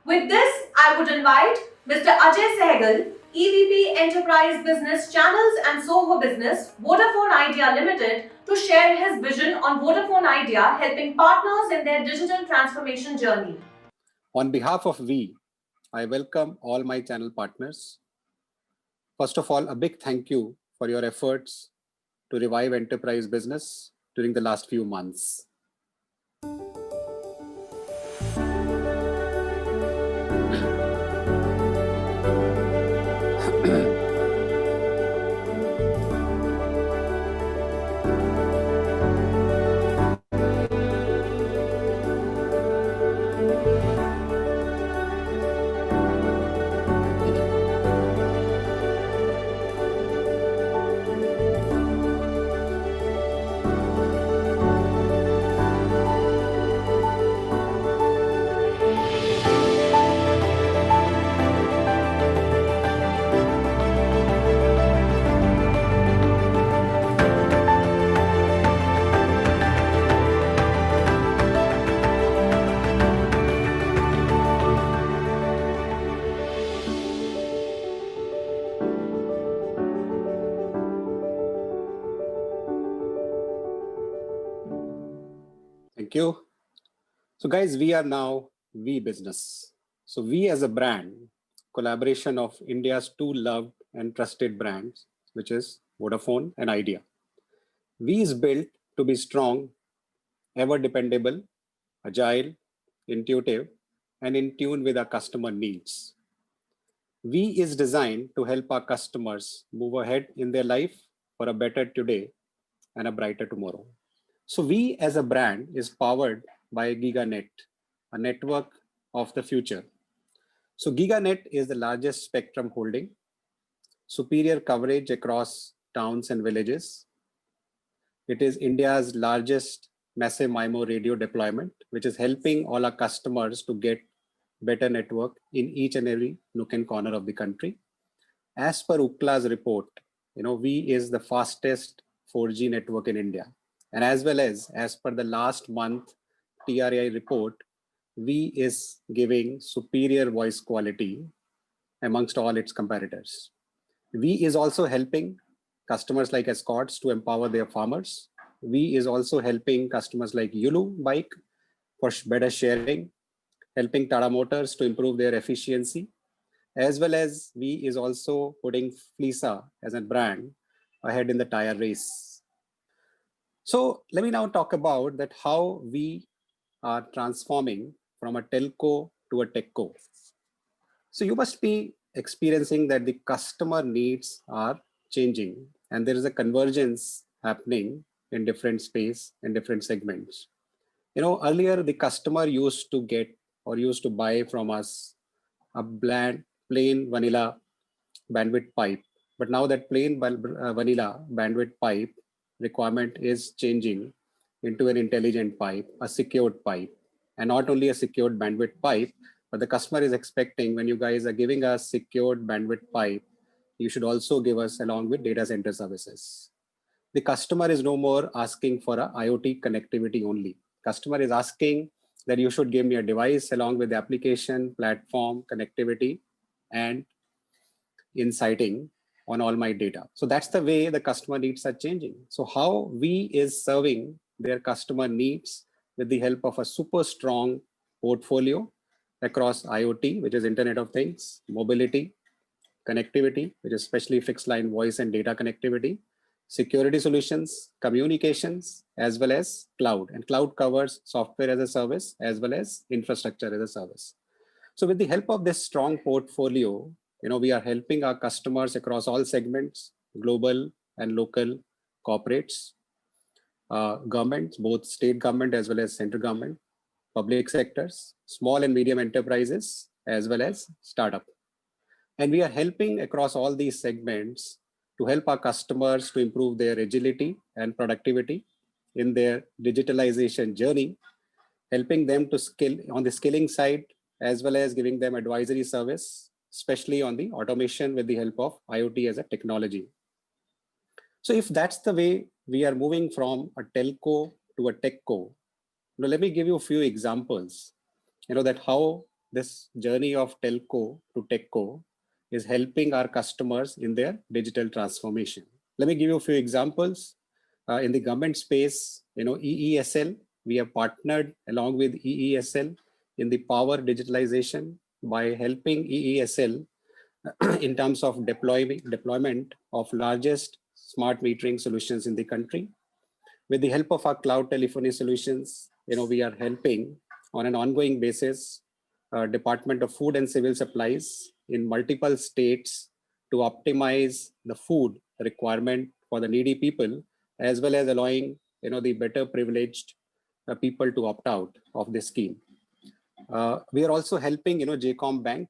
With this, I would invite Mr. Ajay Sehgal, EVP Enterprise Business Channels and Soho Business, Vodafone Idea Limited, to share his vision on Vodafone Idea helping partners in their digital transformation journey. On behalf of We, I welcome all my channel partners. First of all, a big thank you for your efforts to revive enterprise business during the last few months. Thank you. So guys, we are now We Business. So We as a brand, collaboration of India's two loved and trusted brands, which is Vodafone and Idea. We is built to be strong, ever dependable, agile, intuitive, and in tune with our customer needs. We is designed to help our customers move ahead in their life for a better today and a brighter tomorrow. So We as a brand is powered by GigaNet, a network of the future. So GigaNet is the largest spectrum holding, superior coverage across towns and villages. It is India's largest massive MIMO radio deployment, which is helping all our customers to get better network in each and every nook and corner of the country. As per Ookla's report, We is the fastest 4G network in India. And as per the last month TRAI report, We is giving superior voice quality amongst all its competitors. We is also helping customers like Escorts to empower their farmers. We is also helping customers like Yulu Bike for better sharing, helping Tata Motors to improve their efficiency, as well as We is also putting Flisa as a brand ahead in the tire race. So let me now talk about that how we are transforming from a telco to a techco. So you must be experiencing that the customer needs are changing and there is a convergence happening in different space and different segments. Earlier the customer used to get or used to buy from us a bland, plain vanilla bandwidth pipe. But now that plain vanilla bandwidth pipe requirement is changing into an intelligent pipe, a secured pipe, and not only a secured bandwidth pipe, but the customer is expecting when you guys are giving us secured bandwidth pipe, you should also give us along with data center services. The customer is no more asking for a IoT connectivity only. Customer is asking that you should give me a device along with the application, platform, connectivity, and inciting on all my data. So that's the way the customer needs are changing. So how We is serving their customer needs with the help of a super strong portfolio across IoT, which is Internet of Things, mobility, connectivity, which is especially fixed line voice and data connectivity, security solutions, communications, as well as cloud. And cloud covers software as a service as well as infrastructure as a service. So with the help of this strong portfolio, we are helping our customers across all segments, global and local corporates, governments, both state government as well as central government, public sectors, small and medium enterprises, as well as startup. And we are helping across all these segments to help our customers to improve their agility and productivity in their digitalization journey, helping them to skill on the skilling side, as well as giving them advisory service, especially on the automation with the help of IoT as a technology. So if that's the way we are moving from a telco to a techco, let me give you a few examples, that how this journey of telco to techco is helping our customers in their digital transformation. Let me give you a few examples. In the government space, EESL, we have partnered along with EESL in the power digitalization by helping EESL in terms of deployment of largest smart metering solutions in the country. With the help of our cloud telephony solutions, we are helping on an ongoing basis Department of Food and Civil Supplies in multiple states to optimize the food requirement for the needy people, as well as allowing the better privileged people to opt out of this scheme. We are also helping JCOM Bank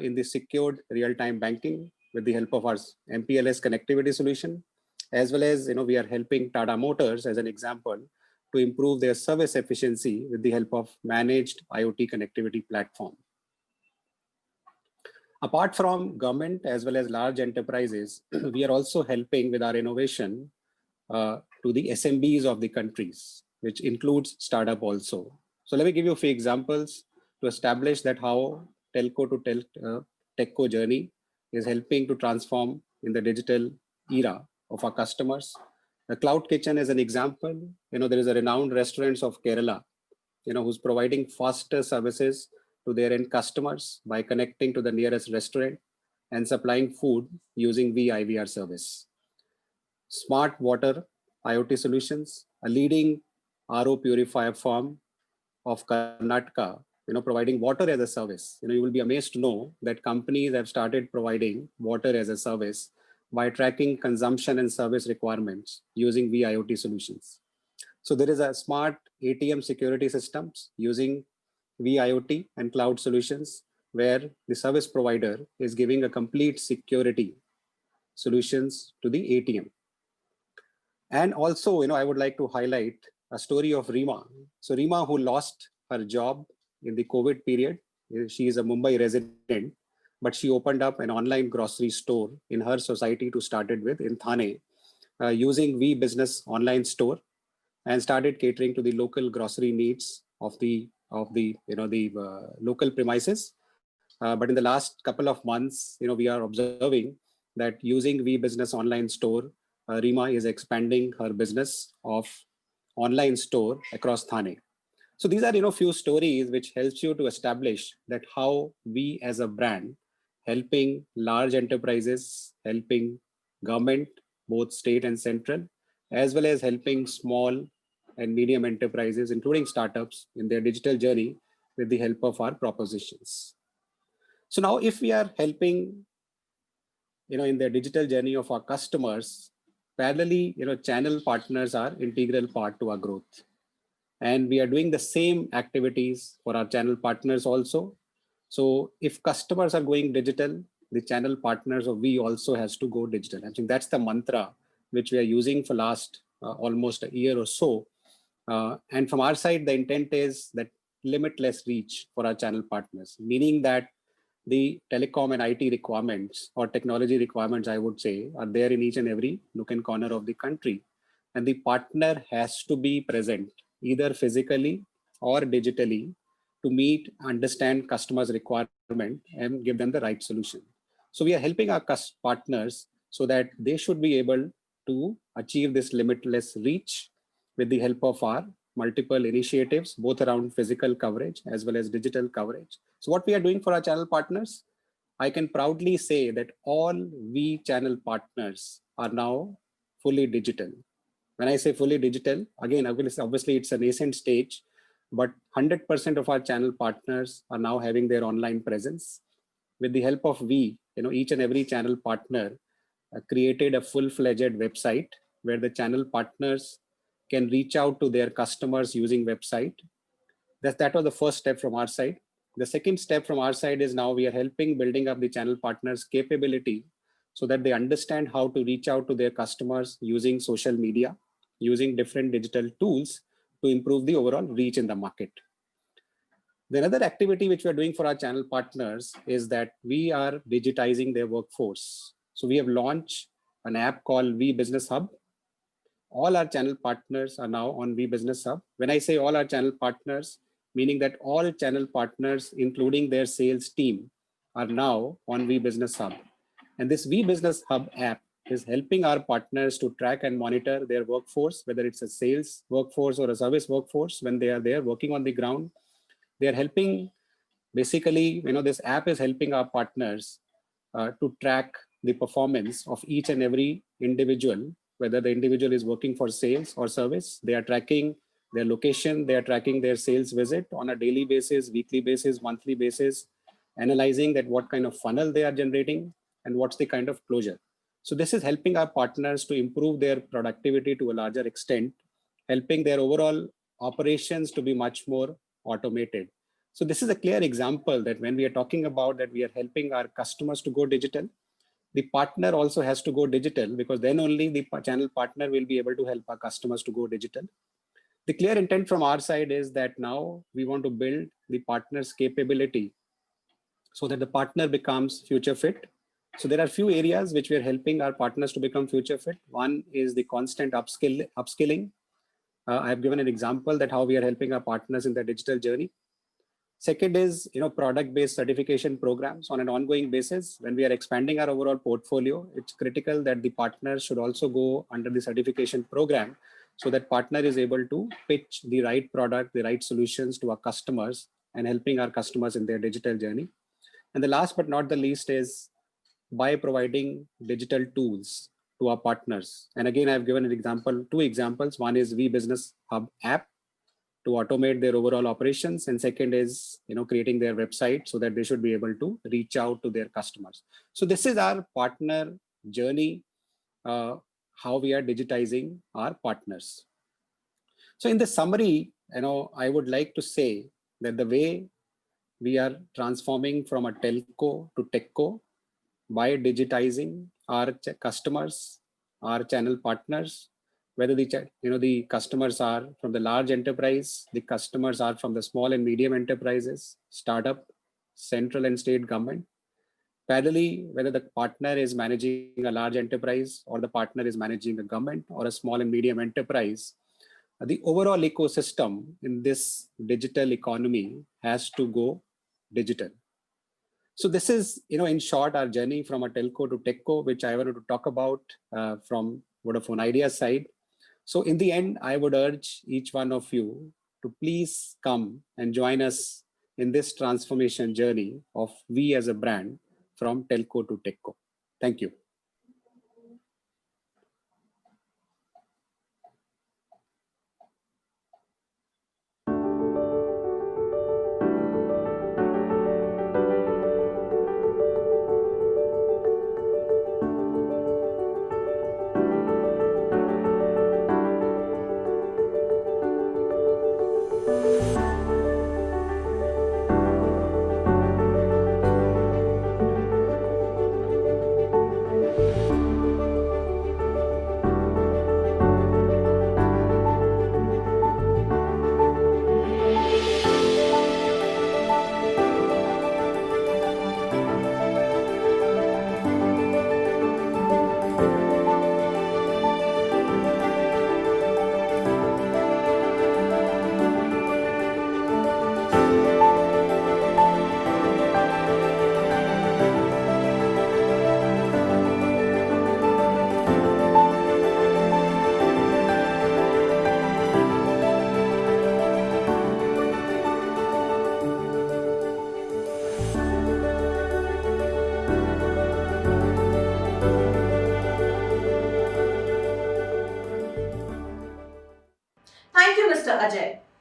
in the secured real-time banking with the help of our MPLS connectivity solution, as well as we are helping Tata Motors as an example to improve their service efficiency with the help of managed IoT connectivity platform. Apart from government as well as large enterprises, we are also helping with our innovation to the SMBs of the countries, which includes startup also. So let me give you a few examples to establish that how telco to techco journey is helping to transform in the digital era of our customers. The Cloud Kitchen is an example. There is a renowned restaurants of Kerala, who's providing faster services to their end customers by connecting to the nearest restaurant and supplying food using VIVR service. Smart Water IoT Solutions, a leading RO purifier firm of Karnataka, providing water as a service. You will be amazed to know that companies have started providing water as a service by tracking consumption and service requirements using VIoT solutions. So there is a smart ATM security systems using VIoT and cloud solutions where the service provider is giving a complete security solutions to the ATM. And also, I would like to highlight a story of Rima. So Rima, who lost her job in the COVID period, she is a Mumbai resident, but she opened up an online grocery store in her society to start it with in Thane, using V Business online store, and started catering to the local grocery needs of the local premises. But in the last couple of months, we are observing that using V Business online store, Rima is expanding her business of online store across Thane. So these are few stories which helps you to establish that how we as a brand helping large enterprises, helping government, both state and central, as well as helping small and medium enterprises, including startups, in their digital journey with the help of our propositions. So now if we are helping in the digital journey of our customers, parallelly, channel partners are integral part to our growth. And we are doing the same activities for our channel partners also. So if customers are going digital, the channel partners or we also has to go digital. I think that's the mantra which we are using for last almost a year or so. And from our side, the intent is that limitless reach for our channel partners, meaning that the telecom and IT requirements or technology requirements, I would say, are there in each and every nook and corner of the country. And the partner has to be present either physically or digitally to meet, understand customers' requirement and give them the right solution. So we are helping our partners so that they should be able to achieve this limitless reach with the help of our multiple initiatives, both around physical coverage as well as digital coverage. So what we are doing for our channel partners, I can proudly say that all we channel partners are now fully digital. When I say fully digital, again, obviously it's a nascent stage, but 100% of our channel partners are now having their online presence. With the help of we, each and every channel partner created a full-fledged website where the channel partners can reach out to their customers using website. That was the first step from our side. The second step from our side is now we are helping building up the channel partners capability so that they understand how to reach out to their customers using social media, using different digital tools to improve the overall reach in the market. The another activity which we are doing for our channel partners is that we are digitizing their workforce. So we have launched an app called V Business Hub. All our channel partners are now on V Business Hub. When I say all our channel partners, meaning that all channel partners, including their sales team, are now on V Business Hub. And this V Business Hub app is helping our partners to track and monitor their workforce, whether it's a sales workforce or a service workforce, when they are there working on the ground. They are helping, basically, this app is helping our partners to track the performance of each and every individual, whether the individual is working for sales or service. They are tracking their location, they are tracking their sales visit on a daily basis, weekly basis, monthly basis, analyzing that what kind of funnel they are generating and what's the kind of closure. So this is helping our partners to improve their productivity to a larger extent, helping their overall operations to be much more automated. So this is a clear example that when we are talking about that we are helping our customers to go digital, the partner also has to go digital, because then only the channel partner will be able to help our customers to go digital. The clear intent from our side is that now we want to build the partner's capability so that the partner becomes future fit. So there are few areas which we are helping our partners to become future fit. One is the constant upskilling. I have given an example that how we are helping our partners in their digital journey. Second is, product-based certification programs on an ongoing basis. When we are expanding our overall portfolio, it's critical that the partners should also go under the certification program, so that partner is able to pitch the right product, the right solutions to our customers, and helping our customers in their digital journey. And the last but not the least is by providing digital tools to our partners. And again, I've given an example, two examples. One is V Business Hub app to automate their overall operations, and second is creating their website so that they should be able to reach out to their customers. So this is our partner journey, how we are digitizing our partners. So in the summary, I would like to say that the way we are transforming from a telco to techco by digitizing our customers, our channel partners, whether the customers are from the large enterprise, the customers are from the small and medium enterprises, startup, central and state government. Parallelly, whether the partner is managing a large enterprise or the partner is managing a government or a small and medium enterprise, the overall ecosystem in this digital economy has to go digital. So this is, in short, our journey from a telco to techco, which I wanted to talk about from Vodafone Idea side. So in the end, I would urge each one of you to please come and join us in this transformation journey of we as a brand from telco to techco. Thank you. Thank you, Mr. Ajay.